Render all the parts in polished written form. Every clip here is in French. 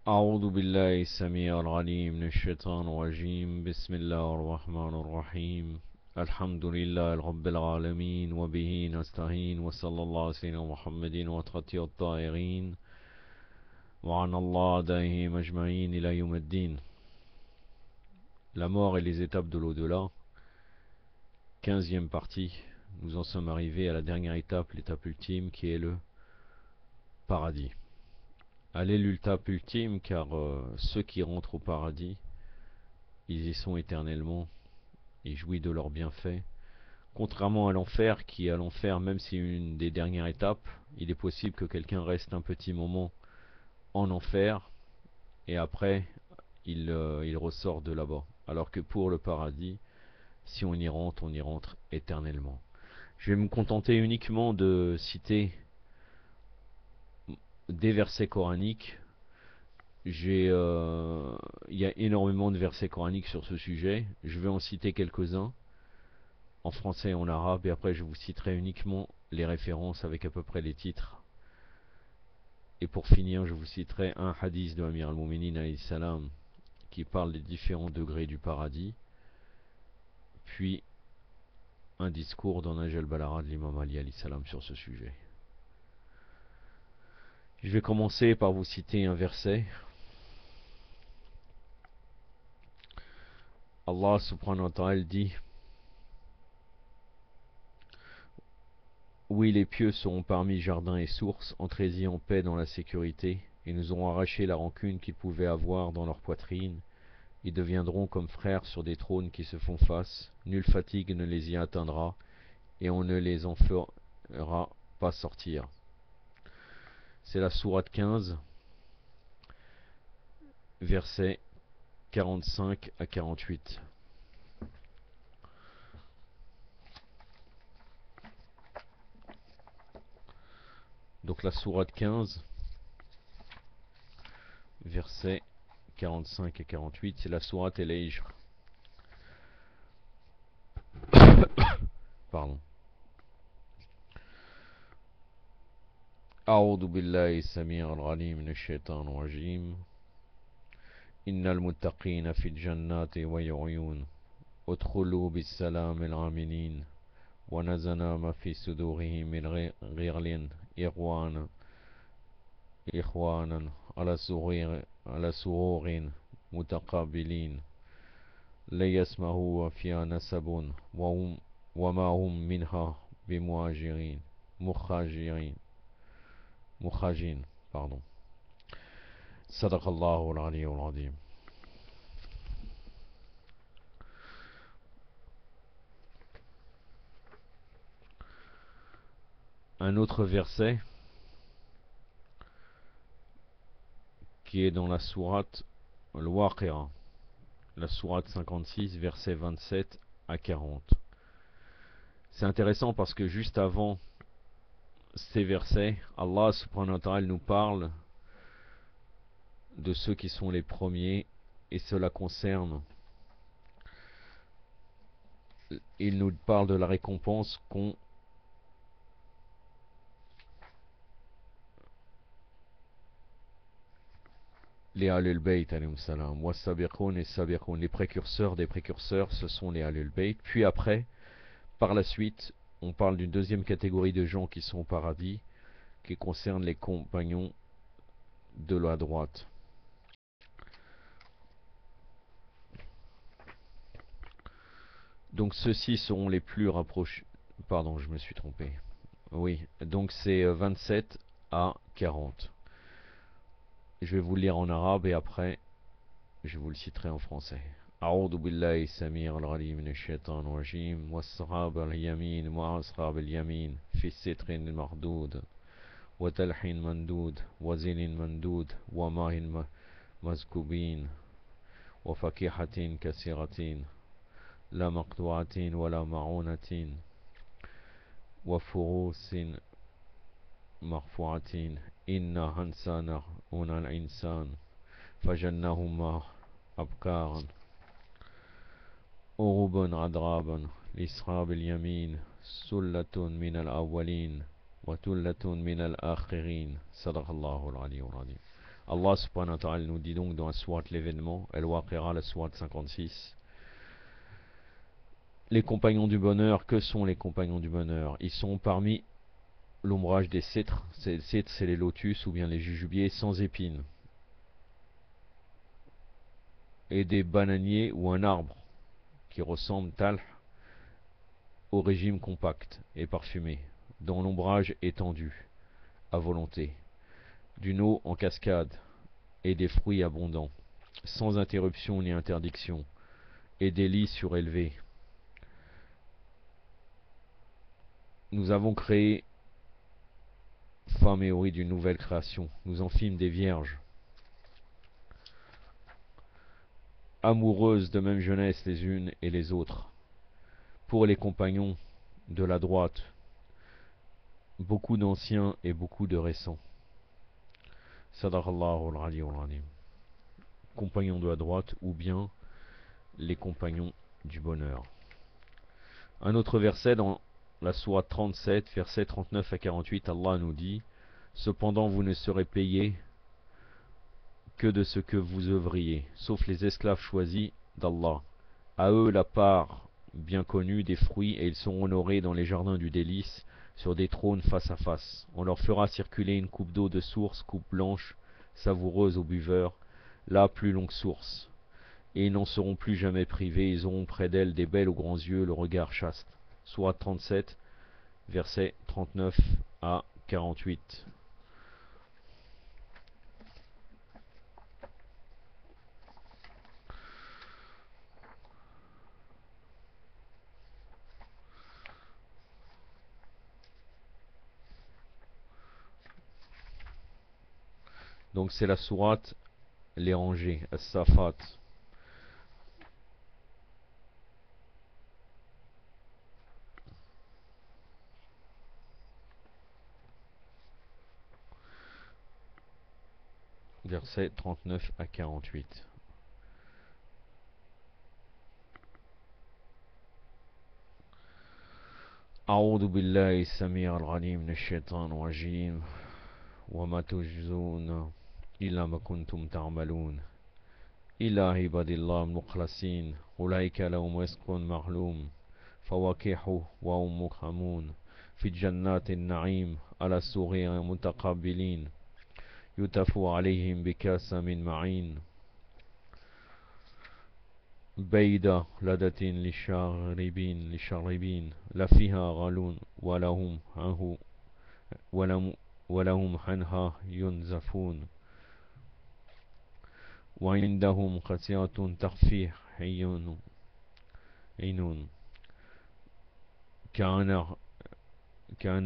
أعوذ بالله السميع العليم من الشيطان الرجيم بسم الله الرحمن الرحيم الحمد لله رب العالمين وبه نستعين وصلى الله على سيدنا محمد وتقطيع الطائرين وعن الله دائهم أجمعين إلى يوم الدين. La mort et les étapes de l'au-delà, 15e partie. Nous en sommes arrivés à la dernière étape, l'étape ultime qui est le paradis. Elle est l'étape ultime car ceux qui rentrent au paradis, ils y sont éternellement et jouissent de leurs bienfaits. Contrairement à l'enfer, qui à l'enfer, même si une des dernières étapes, il est possible que quelqu'un reste un petit moment en enfer et après il ressort de là-bas. Alors que pour le paradis, si on y rentre éternellement. Je vais me contenter uniquement de citer des versets coraniques. Il y a énormément de versets coraniques sur ce sujet. Je vais en citer quelques-uns en français et en arabe, et après je vous citerai uniquement les références avec à peu près les titres. Et pour finir, je vous citerai un hadith de Amir al-Mouminin alayhi salam qui parle des différents degrés du paradis, puis un discours dans Nahj al-Balagha de l'imam Ali alayhi salam sur ce sujet. Je vais commencer par vous citer un verset. Allah subhanahu wa ta'ala dit: oui, les pieux seront parmi jardins et sources, entrez-y en paix dans la sécurité, et nous aurons arraché la rancune qu'ils pouvaient avoir dans leur poitrine. Ils deviendront comme frères sur des trônes qui se font face, nulle fatigue ne les y atteindra, et on ne les en fera pas sortir. C'est la sourate 15, versets 45 à 48. Donc la sourate 15, versets 45 et 48, c'est la sourate El-Hijr. Pardon. أعوذ بالله السميع العليم من الشيطان الرجيم إن المتقين في الجنات ويعيون ادخلوا بالسلام الآمنين ونزلنا ما في صدورهم من غل إخوانا على سرور متقابلين لا يسمعوا فيها نسب وما هم منها بمهاجرين مخرجين pardon. صدق الله العلي العظيم. Un autre verset qui est dans la sourate Al-Waqi'a, la sourate 56, versets 27 à 40. C'est intéressant parce que juste avant ces versets, Allah subhanahu wa ta'ala nous parle de ceux qui sont les premiers, et cela concerne, il nous parle de la récompense qu'ont les Ahlul Bayt alayhim salam, was-sabiqun et sabiqun, les précurseurs des précurseurs, ce sont les Ahlul Bayt. Puis après, par la suite, on parle d'une deuxième catégorie de gens qui sont au paradis, qui concerne les compagnons de la droite. Donc ceux-ci seront les plus rapprochés. Pardon, je me suis trompé. Oui, donc c'est 27 à 40. Je vais vous le lire en arabe et après je vous le citerai en français. أعوذ بالله السميع العليم من الشيطان الرجيم والصحاب اليمين مع أصحاب اليمين في ستر مخدود وتلح ممدود وزن ممدود وماء مسكوبين وفاكهة كثيرة لا مقطوعة ولا معونة وفروس مرفوعة إنا هنسانا هنا الإنسان فجنهما أبكارا أغبا عذابا لأصحاب اليمين سلة من الأولين وثلة من الآخرين صدق الله العلي العظيم. Allah subhanahu wa ta'ala nous dit donc dans la sourate l'événement, Al-Waqi'a, la sourate 56, les compagnons du bonheur. Que sont les compagnons du bonheur? Ils sont parmi l'ombrage des cèdres. Ces cèdres, c'est les lotus ou bien les jujubiers sans épines, et des bananiers ou un arbre qui ressemble talh au régime compact et parfumé, dont l'ombrage étendu à volonté, d'une eau en cascade et des fruits abondants, sans interruption ni interdiction, et des lits surélevés. Nous avons créé femme et houri d'une nouvelle création. Nous en fîmes des vierges, amoureuses de même jeunesse les unes et les autres. Pour les compagnons de la droite, beaucoup d'anciens et beaucoup de récents. Sadaqallahu al-Aliyyul Azim. Compagnons de la droite ou bien les compagnons du bonheur. Un autre verset dans la sourate 37, versets 39 à 48, Allah nous dit: cependant vous ne serez payés que de ce que vous œuvriez, sauf les esclaves choisis d'Allah. À eux la part bien connue des fruits, et ils seront honorés dans les jardins du délice, sur des trônes face à face. On leur fera circuler une coupe d'eau de source, coupe blanche, savoureuse aux buveurs, la plus longue source. Et ils n'en seront plus jamais privés, ils auront près d'elle des belles aux grands yeux, le regard chaste. Sourate 37, versets 39 à 48. Donc c'est la sourate les rangées, As-Safat. Versets 39 à 48. أعوذ بالله السميع العليم من الشيطان الرجيم وما تجزون إلا ما كنتم تعملون إلا عباد الله المخلصين أولئك لهم رزق معلوم فواكه وهم مكرمون في جنات النعيم على سرر متقابلين يطاف عليهم بكأس من معين بيضاء لذة للشاربين لا فيها غل ولهم عنها ينزفون وعندهم قصيرة تخفي عين كان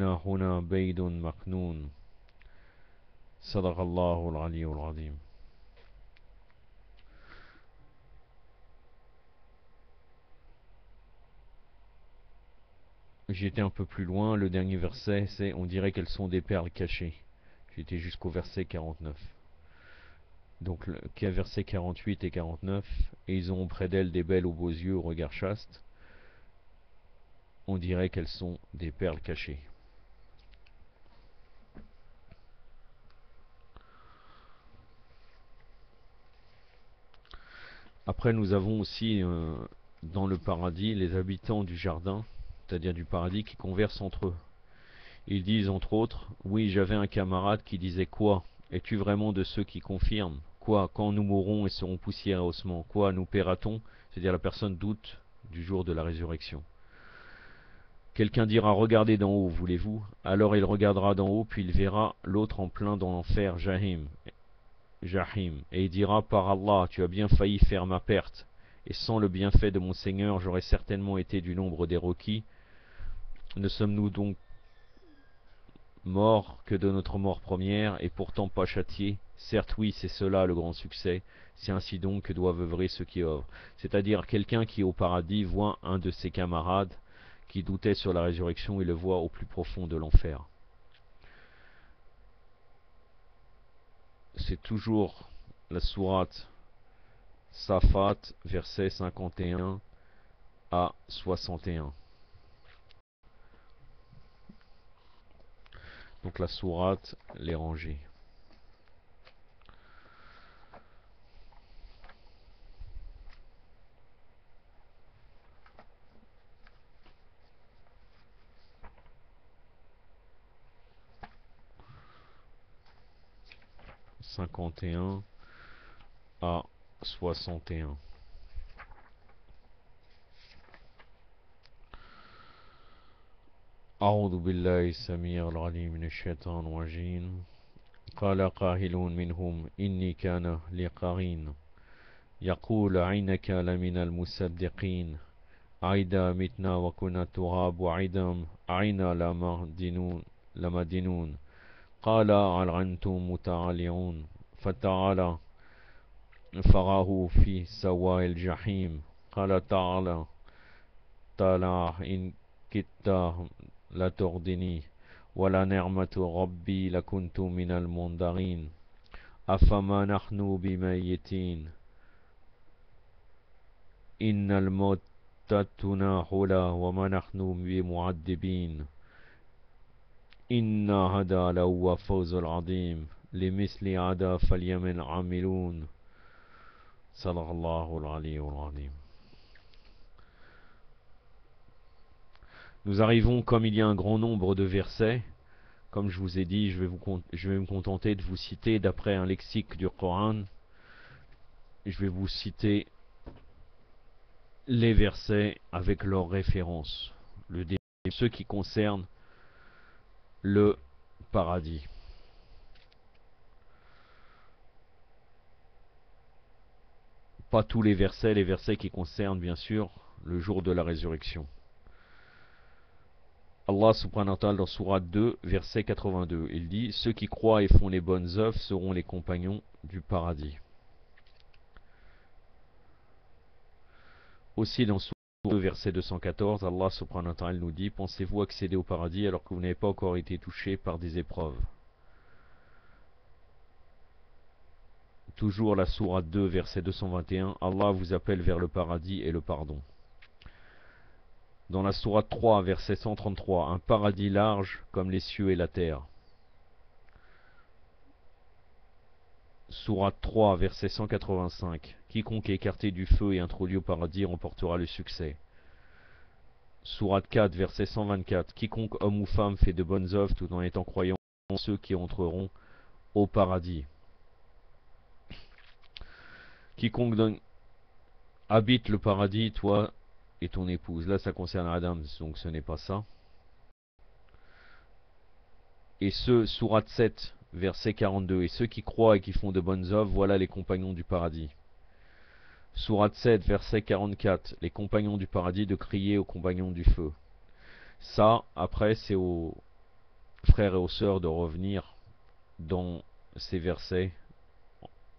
هنا بيض مكنون صدق الله العلي العظيم. J'étais un peu plus loin, le dernier verset c'est: on dirait qu'elles sont des perles cachées. J'étais jusqu'au verset 49. Donc verset 48 et 49, et ils ont près d'elles des belles aux beaux yeux, au regard chaste. On dirait qu'elles sont des perles cachées. Après nous avons aussi dans le paradis les habitants du jardin, c'est-à-dire du paradis, qui conversent entre eux. Ils disent entre autres: oui, j'avais un camarade qui disait quoi? Es-tu vraiment de ceux qui confirment? Quoi, quand nous mourrons et serons poussière et ossements? Quoi, nous paiera-t-on? C'est-à-dire la personne doute du jour de la résurrection. Quelqu'un dira: regardez d'en haut, voulez-vous? Alors il regardera d'en haut, puis il verra l'autre en plein dans l'enfer, Jahim, et il dira: par Allah, tu as bien failli faire ma perte, et sans le bienfait de mon Seigneur, j'aurais certainement été du nombre des requis. Ne sommes-nous donc morts que de notre mort première, et pourtant pas châtiés? Certes oui, c'est cela le grand succès, c'est ainsi donc que doivent œuvrer ceux qui œuvrent. C'est-à-dire quelqu'un qui au paradis voit un de ses camarades qui doutait sur la résurrection et le voit au plus profond de l'enfer. C'est toujours la sourate Safat, versets 51 à 61. Donc la sourate les rangées. 51 à 61. أعوذ بالله السميع العليم من الشيطان الرجيم. قال قائل منهم إني كان لي قرين يقول إنك لمن المصدقين أئذا متنا وكنا تراب أئنا لمدينون قال هل أنتم مطلعون فتعالى فراه في سواء الجحيم قال تعالى إن كدت لتردني ولنعمة ربي لكنت من المنذرين أفما نحن بميتين إن الموت تناحلا وما نحن بمعذبين إن هذا لهو فوز العظيم لمثل هذا فليمن عاملون صدق الله العلي العظيم. Nous arrivons, comme il y a un grand nombre de versets, comme je vous ai dit, je vais me contenter de vous citer d'après un lexique du Coran. Je vais vous citer les versets avec leurs références, ceux qui concernent le paradis. Pas tous les versets qui concernent bien sûr le jour de la résurrection. Allah subhanahu wa ta'ala dans Sourate 2, verset 82, il dit « Ceux qui croient et font les bonnes œuvres seront les compagnons du paradis ». Aussi dans Sourate 2, verset 214, Allah subhanahu wa ta'ala nous dit « Pensez-vous accéder au paradis alors que vous n'avez pas encore été touché par des épreuves ?» Toujours la Sourate 2, verset 221, Allah vous appelle vers le paradis et le pardon. Dans la Sourate 3, verset 133, un paradis large comme les cieux et la terre. Sourate 3, verset 185, quiconque est écarté du feu et introduit au paradis remportera le succès. Sourate 4, verset 124, quiconque homme ou femme fait de bonnes œuvres tout en étant croyant, ceux qui entreront au paradis. Quiconque habite le paradis, toi et ton épouse. Là, ça concerne Adam, donc ce n'est pas ça. Et sourate 7, verset 42. Et ceux qui croient et qui font de bonnes œuvres, voilà les compagnons du paradis. Sourate 7, verset 44. Les compagnons du paradis de crier aux compagnons du feu. Ça, après, c'est aux frères et aux sœurs de revenir dans ces versets,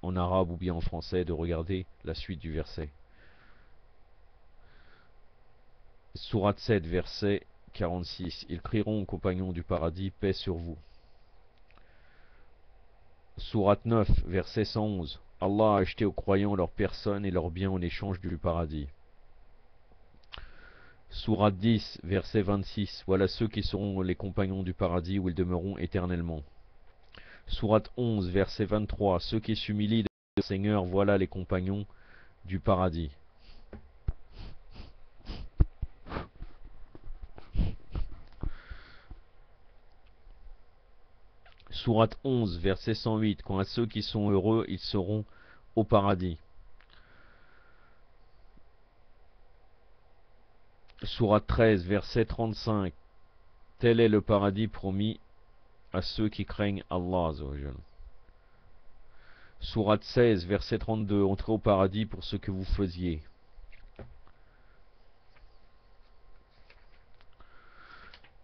en arabe ou bien en français, de regarder la suite du verset. Sourate 7, verset 46. Ils crieront aux compagnons du paradis, paix sur vous. Sourate 9, verset 111. Allah a acheté aux croyants leurs personnes et leurs biens en échange du paradis. Sourate 10, verset 26. Voilà ceux qui seront les compagnons du paradis où ils demeureront éternellement. Sourate 11, verset 23. Ceux qui s'humilient devant le Seigneur, voilà les compagnons du paradis. Sourate 11, verset 108. Quant à ceux qui sont heureux, ils seront au paradis. Sourate 13, verset 35. Tel est le paradis promis à ceux qui craignent Allah. Sourate 16, verset 32. Entrez au paradis pour ce que vous faisiez.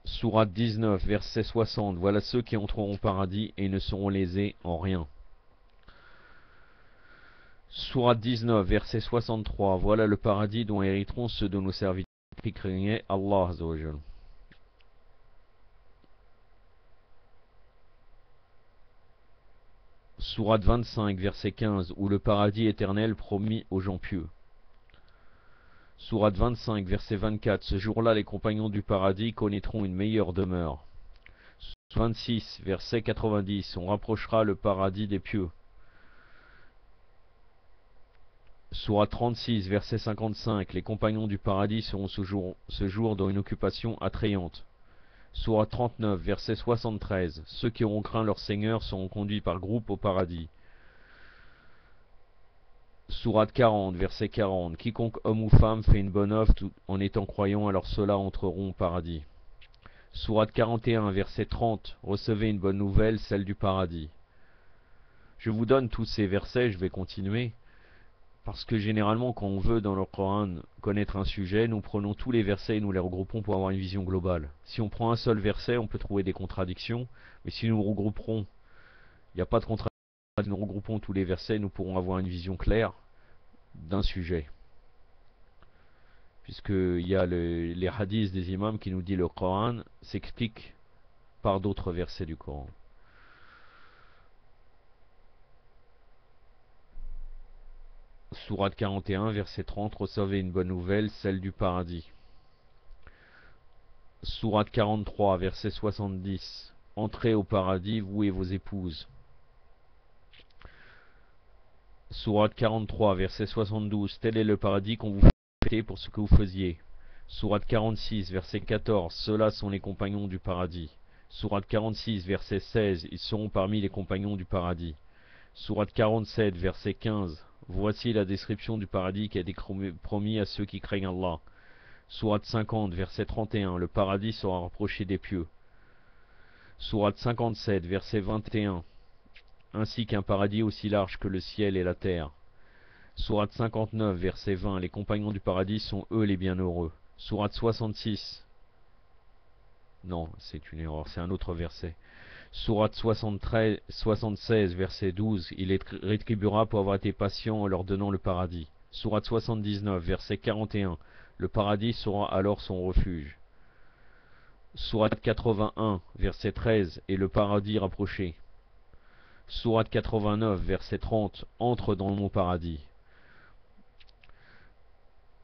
Sourate 19, verset 60. Voilà ceux qui entreront au paradis et ne seront lésés en rien. Sourate 19, verset 63. Voilà le paradis dont hériteront ceux de nos serviteurs qui craignaient Allah. Sourate 25, verset 15. Où le paradis éternel promis aux gens pieux. Sourate 25, verset 24. Ce jour-là, les compagnons du paradis connaîtront une meilleure demeure. 26, verset 90. On rapprochera le paradis des pieux. Sourate 36, verset 55. Les compagnons du paradis seront ce jour dans une occupation attrayante. Sourate 39, verset 73. Ceux qui auront craint leur Seigneur seront conduits par groupe au paradis. Sourate 40, verset 40. Quiconque homme ou femme fait une bonne œuvre en étant croyant, alors ceux-là entreront au paradis. Sourate 41, verset 30. Recevez une bonne nouvelle, celle du paradis. Je vous donne tous ces versets, je vais continuer. Parce que généralement, quand on veut dans le Coran connaître un sujet, nous prenons tous les versets et nous les regroupons pour avoir une vision globale. Si on prend un seul verset, on peut trouver des contradictions. Mais si nous regrouperons, il n'y a pas de contradiction, nous regroupons tous les versets, nous pourrons avoir une vision claire d'un sujet. Puisqu'il y a les hadiths des imams qui nous disent le Coran s'explique par d'autres versets du Coran. Sourate 41, verset 30, recevez une bonne nouvelle, celle du paradis. Sourate 43, verset 70, entrez au paradis, vous et vos épouses. Sourate 43, verset 72, tel est le paradis qu'on vous fait pour ce que vous faisiez. Sourate 46, verset 14, ceux-là sont les compagnons du paradis. Sourate 46, verset 16, ils seront parmi les compagnons du paradis. Sourate 47, verset 15, voici la description du paradis qui a été promis à ceux qui craignent Allah. Sourate 50, verset 31, le paradis sera rapproché des pieux. Sourate 57, verset 21, ainsi qu'un paradis aussi large que le ciel et la terre. Sourate 59, verset 20, les compagnons du paradis sont eux les bienheureux. Sourate 66, non, c'est une erreur, c'est un autre verset. Sourate 76, verset 12, il les rétribuera pour avoir été patient en leur donnant le paradis. Sourate 79, verset 41, le paradis sera alors son refuge. Sourate 81, verset 13, et le paradis rapproché. Sourate 89, verset 30, entre dans mon paradis.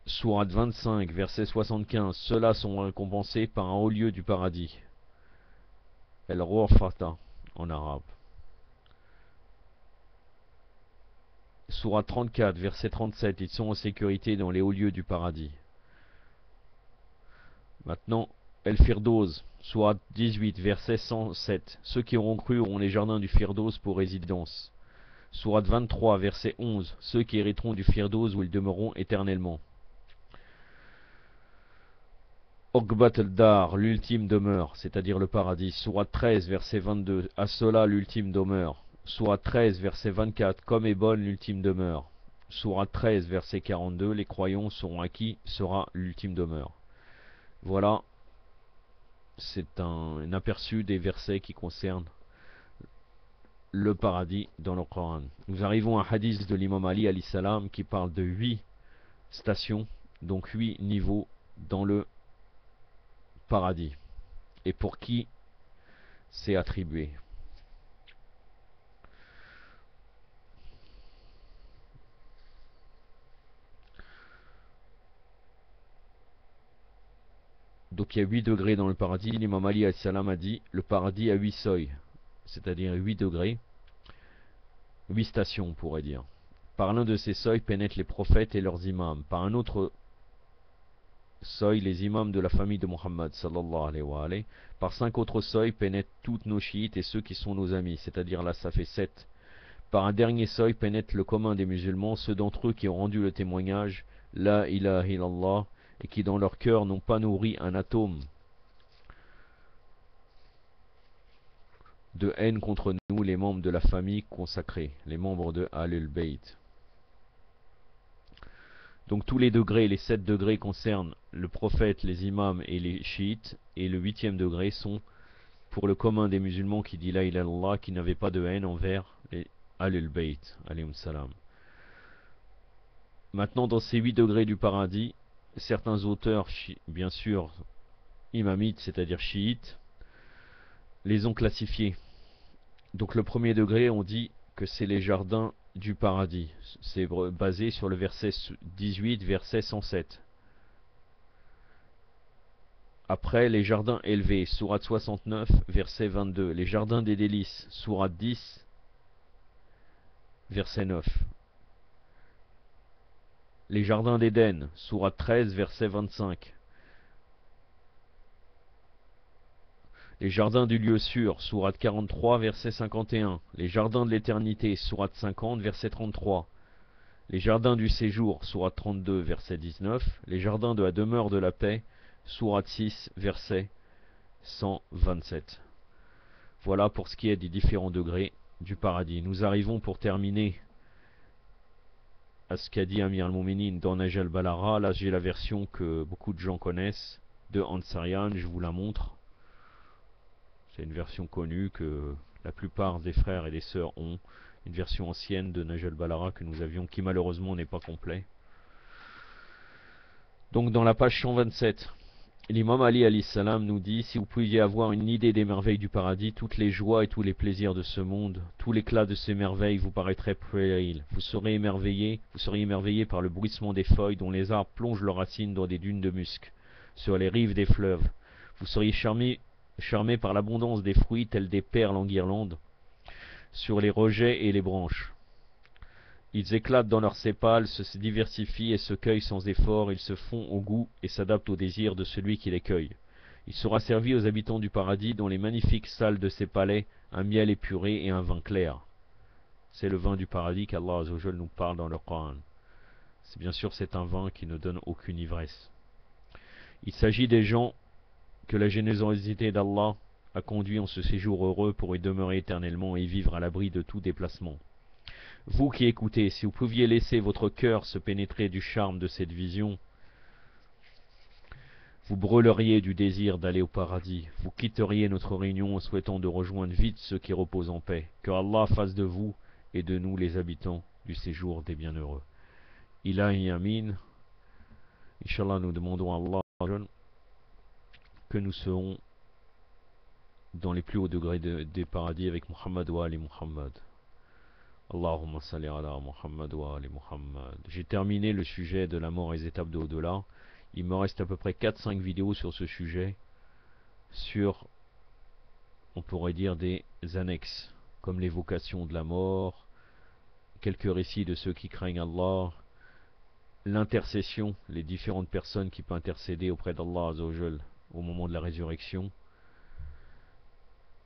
Sourate 25, verset 75, ceux-là sont récompensés par un haut lieu du paradis. El-Ghurfata en arabe. Sourate 34, verset 37, ils sont en sécurité dans les hauts lieux du paradis. Maintenant, El-Firdoz, sourate 18, verset 107, ceux qui auront cru auront les jardins du Firdoz pour résidence. Sourate 23, verset 11, ceux qui hériteront du Firdoz où ils demeureront éternellement. Uqbat al-Dar, l'ultime demeure, c'est-à-dire le paradis. Sourate 13, verset 22, à cela l'ultime demeure. Sourate 13, verset 24, comme est bonne l'ultime demeure. Sourate 13, verset 42, les croyants seront acquis, sera l'ultime demeure. Voilà, c'est un aperçu des versets qui concernent le paradis dans le Coran. Nous arrivons à un hadith de l'imam Ali alayhi salam qui parle de 8 stations, donc 8 niveaux dans le paradis. Et pour qui c'est attribué. Donc il y a 8 degrés dans le paradis. L'imam Ali alayhi salam a dit le paradis a 8 seuils, c'est-à-dire 8 degrés, 8 stations on pourrait dire. Par l'un de ces seuils pénètrent les prophètes et leurs imams. Par un autre seuil, les imams de la famille de Muhammad sallallahu alayhi wa alayhi. Par 5 autres seuils pénètrent toutes nos chiites et ceux qui sont nos amis, c'est-à-dire là ça fait 7. Par un dernier seuil pénètre le commun des musulmans, ceux d'entre eux qui ont rendu le témoignage La ilaha illallah et qui dans leur cœur n'ont pas nourri un atome de haine contre nous, les membres de la famille consacrée, les membres de Ahlul Bayt. Donc tous les degrés, les 7 degrés concernent le prophète, les imams et les chiites, et le 8e degré sont pour le commun des musulmans qui dit La ilaha illallah, qui n'avaient pas de haine envers les Ahlul Bayt, alayhim salam. Maintenant dans ces 8 degrés du paradis, certains auteurs, bien sûr imamites, c'est-à-dire chiites, les ont classifiés. Donc le premier degré, on dit que c'est les jardins du paradis. C'est basé sur le verset 18, verset 107. Après, les jardins élevés, sourate 69, verset 22. Les jardins des délices, sourate 10, verset 9. Les jardins d'Éden, sourate 13, verset 25. Les jardins du lieu sûr, sourate 43, verset 51. Les jardins de l'éternité, sourate 50, verset 33. Les jardins du séjour, sourate 32, verset 19. Les jardins de la demeure de la paix, sourate 6, verset 127. Voilà pour ce qui est des différents degrés du paradis. Nous arrivons pour terminer à ce qu'a dit Amir al-Mouminin dans Naj al-Balara. Là j'ai la version que beaucoup de gens connaissent de Ansarian, je vous la montre. C'est une version connue que la plupart des frères et des sœurs ont. Une version ancienne de Naj al-Balara que nous avions, qui malheureusement n'est pas complet. Donc dans la page 127, l'imam Ali alayhi salam nous dit: si vous pouviez avoir une idée des merveilles du paradis, toutes les joies et tous les plaisirs de ce monde, tout l'éclat de ces merveilles vous paraîtrait puéril. Vous seriez émerveillé par le bruissement des feuilles dont les arbres plongent leurs racines dans des dunes de musc, sur les rives des fleuves. Vous seriez charmé par l'abondance des fruits tels des perles en guirlande, sur les rejets et les branches. Ils éclatent dans leurs sépales, se diversifient et se cueillent sans effort, ils se font au goût et s'adaptent au désir de celui qui les cueille. Il sera servi aux habitants du paradis dans les magnifiques salles de ces palais, un miel épuré et un vin clair. C'est le vin du paradis qu'Allah Azzawajal nous parle dans le Coran. C'est bien sûr c'est un vin qui ne donne aucune ivresse. Il s'agit des gens que la générosité d'Allah a conduit en ce séjour heureux pour y demeurer éternellement et vivre à l'abri de tout déplacement. Vous qui écoutez, si vous pouviez laisser votre cœur se pénétrer du charme de cette vision, vous brûleriez du désir d'aller au paradis. Vous quitteriez notre réunion en souhaitant de rejoindre vite ceux qui reposent en paix. Que Allah fasse de vous et de nous les habitants du séjour des bienheureux. Ilahi Amin. Inch'Allah, nous demandons à Allah que nous serons dans les plus hauts degrés des paradis avec Muhammad wa Ali Muhammad. Allahumma salli ala Muhammad wa ali Muhammad. J'ai terminé le sujet de la mort et les étapes de au-delà. Il me reste à peu près 4-5 vidéos sur ce sujet, sur, on pourrait dire, des annexes, comme l'évocation de la mort, quelques récits de ceux qui craignent Allah, l'intercession, les différentes personnes qui peuvent intercéder auprès d'Allah Azzawajal au moment de la résurrection.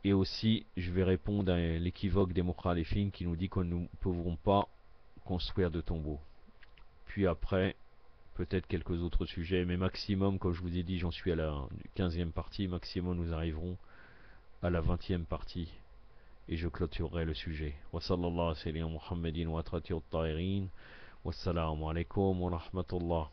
Et aussi, je vais répondre à l'équivoque des Mukhalifin qui nous dit qu'on ne pourront pas construire de tombeaux. Puis après, peut-être quelques autres sujets, mais maximum, comme je vous ai dit, j'en suis à la 15e partie, maximum nous arriverons à la 20e partie, et je clôturerai le sujet. Wa sallallahu alayhi wa sallam Muhammadin wa atratir ta'irin. Wassalamu alaikum wa rahmatullah.